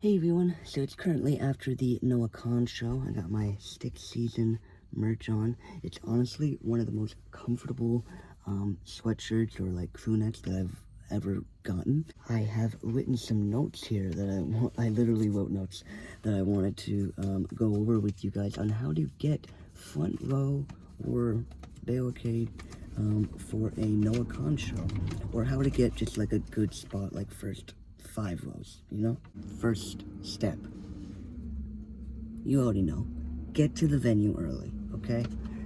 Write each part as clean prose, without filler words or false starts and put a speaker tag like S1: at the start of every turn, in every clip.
S1: Hey everyone, so it's currently after the Noah Khan show. I got my stick season merch on. It's honestly one of the most comfortable sweatshirts or like crew necks that I've ever gotten. I have written some notes here that I literally wrote notes that I wanted to go over with you guys on how to get front row or barricade for a Noah Khan show, or how to get just like a good spot, like first 5 rows, you know? First step, you already know, get to the venue early, okay?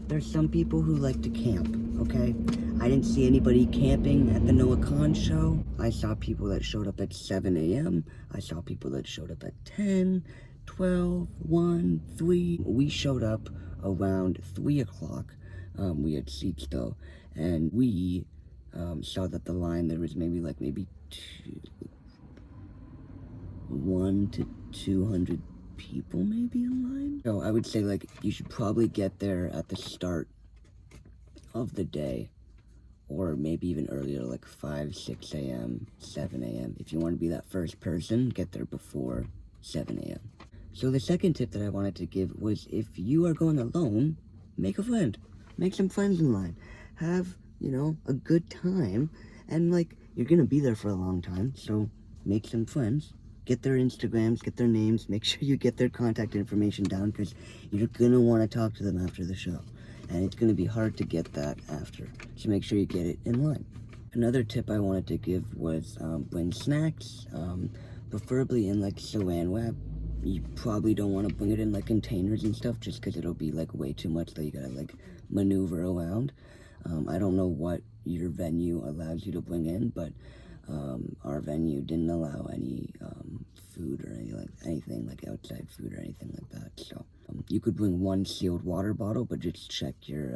S1: There's some people who like to camp, okay? I didn't see anybody camping at the Noah Khan show. I saw people that showed up at 7 a.m. I saw people that showed up at 10, 12, 1, 3. We showed up around 3 o'clock. We had seats though, and we saw that the line, there was maybe 1 to 200 people maybe in line. So I would say like you should probably get there at the start of the day, or maybe even earlier, like 5, 6 a.m., 7 a.m. If you want to be that first person, get there before 7 a.m. So the second tip that I wanted to give was, if you are going alone, make a friend. Make some friends in line. Have, a good time. And like, you're gonna be there for a long time, so make some friends. Get their Instagrams, get their names, make sure you get their contact information down, because you're gonna want to talk to them after the show. And it's gonna be hard to get that after, so make sure you get it in line. Another tip I wanted to give was bring snacks, preferably in like saran wrap. You probably don't want to bring it in like containers and stuff, just because it'll be like way too much that you gotta like maneuver around. I don't know what your venue allows you to bring in, but our venue didn't allow any food or anything like outside food or anything like that. So you could bring one sealed water bottle, but just check your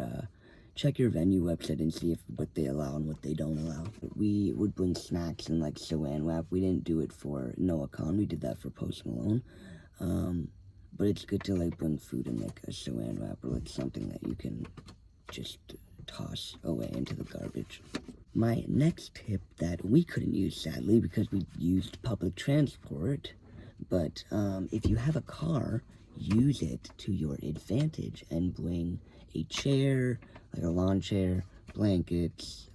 S1: venue website and see what they allow and what they don't allow. We would bring snacks and like saran wrap. We didn't do it for Noah Khan. We did that for Post Malone. But it's good to like bring food in like a saran wrap or like something that you can just toss away into the garbage. My next tip that we couldn't use, sadly, because we used public transport, but if you have a car, use it to your advantage and bring a chair, like a lawn chair, blankets,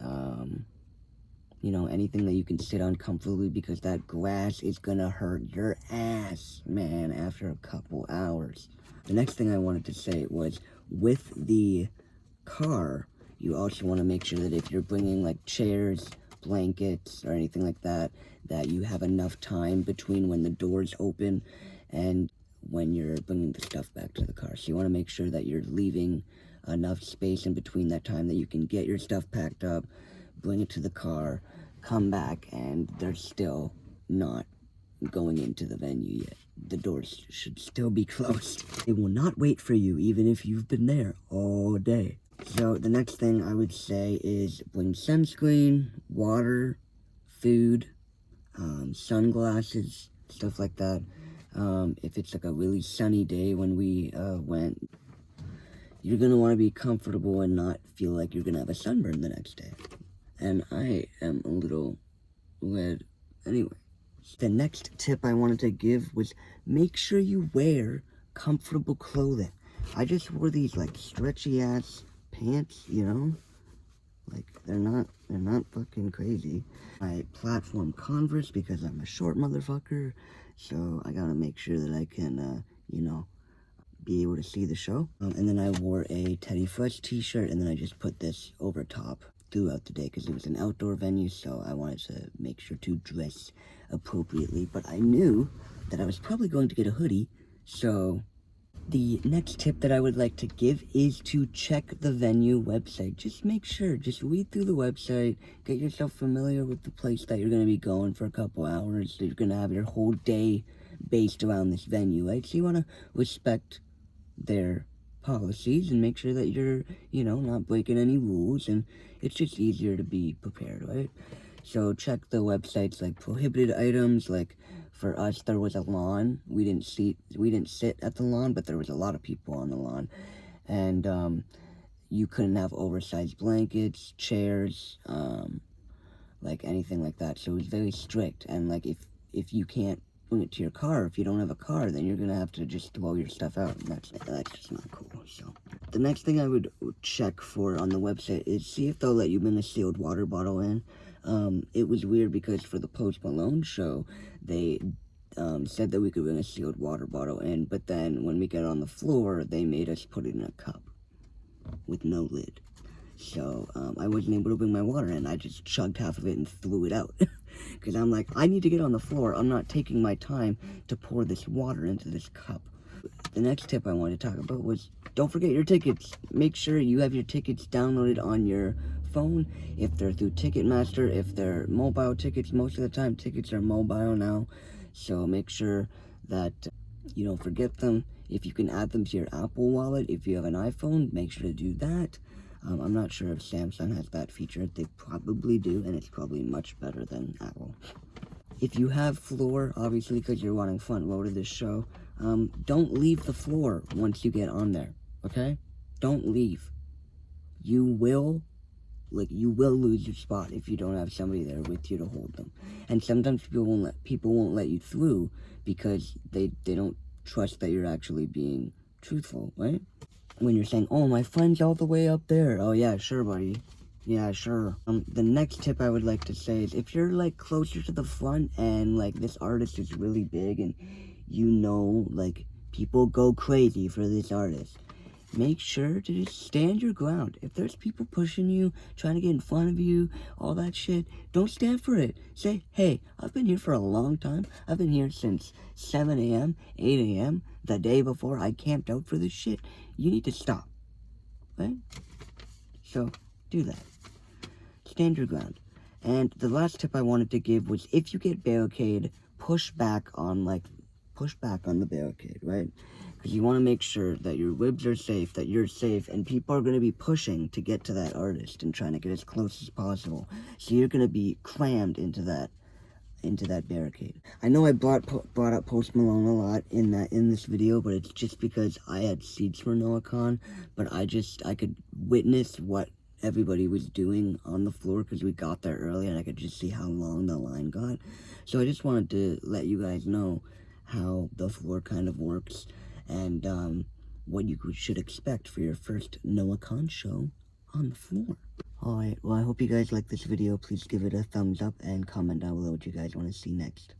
S1: anything that you can sit on comfortably, because that grass is gonna hurt your ass, man, after a couple hours. The next thing I wanted to say was, with the car, you also want to make sure that if you're bringing like chairs, blankets, or anything like that, that you have enough time between when the doors open and when you're bringing the stuff back to the car. So you want to make sure that you're leaving enough space in between that time that you can get your stuff packed up, bring it to the car, come back, and they're still not going into the venue yet. The doors should still be closed. They will not wait for you, even if you've been there all day. So the next thing I would say is bring sunscreen, water, food, sunglasses, stuff like that. If it's like a really sunny day when we went, you're gonna want to be comfortable and not feel like you're gonna have a sunburn the next day. And I am a little red anyway. The next tip I wanted to give was, make sure you wear comfortable clothing. I just wore these like stretchy ass pants, like they're not fucking crazy. My platform Converse, because I'm a short motherfucker, so I gotta make sure that I can be able to see the show. And then I wore a Teddy Fresh t-shirt, and then I just put this over top throughout the day because it was an outdoor venue, so I wanted to make sure to dress appropriately. But I knew that I was probably going to get a hoodie, so the next tip that I would like to give is to check the venue website. Just make sure, just read through the website, get yourself familiar with the place that you're going to be going for a couple hours, so you're going to have your whole day based around this venue, right? So you want to respect their policies and make sure that you're, not breaking any rules, and it's just easier to be prepared, right? So check the websites, like prohibited items. Like for us, there was a lawn. We didn't sit at the lawn, but there was a lot of people on the lawn, and you couldn't have oversized blankets, chairs, like anything like that. So it was very strict, and like if you can't bring it to your car. If you don't have a car, then you're gonna have to just throw your stuff out, and that's just not cool. So the next thing I would check for on the website is see if they'll let you bring a sealed water bottle in. It was weird because for the Post Malone show, they said that we could bring a sealed water bottle in, but then when we got on the floor, they made us put it in a cup with no lid. So I wasn't able to bring my water in. I just chugged half of it and threw it out. Because I'm like, I need to get on the floor. I'm not taking my time to pour this water into this cup. The next tip I wanted to talk about was, don't forget your tickets. Make sure you have your tickets downloaded on your phone. If they're through Ticketmaster, if they're mobile tickets, most of the time tickets are mobile now. So make sure that you don't forget them. If you can add them to your Apple Wallet, if you have an iPhone, make sure to do that. I'm not sure if Samsung has that feature. They probably do, and it's probably much better than Apple. If you have floor, obviously because you're wanting front row to this show, don't leave the floor once you get on there, okay? Don't leave. You will lose your spot if you don't have somebody there with you to hold them. And sometimes people won't let you through because they don't trust that you're actually being truthful, right? When you're saying, oh, my friend's all the way up there. Oh, yeah, sure, buddy. Yeah, sure. The next tip I would like to say is if you're, like, closer to the front and, like, this artist is really big and you know, like, people go crazy for this artist, make sure to just stand your ground. If there's people pushing you, trying to get in front of you, all that shit, don't stand for it. Say, hey, I've been here for a long time. I've been here since 7 a.m., 8 a.m., the day before I camped out for this shit. You need to stop, right? So, do that. Stand your ground. And the last tip I wanted to give was if you get barricade, push back on the barricade, right? Because you want to make sure that your ribs are safe, that you're safe, and people are going to be pushing to get to that artist and trying to get as close as possible. So you're going to be crammed into that barricade. I know I brought up Post Malone a lot in this video, but it's just because I had seats for NoahCon, but I could witness what everybody was doing on the floor because we got there early and I could just see how long the line got. So I just wanted to let you guys know how the floor kind of works and what you should expect for your first NoahCon show on the floor. Alright, well I hope you guys like this video. Please give it a thumbs up and comment down below what you guys want to see next.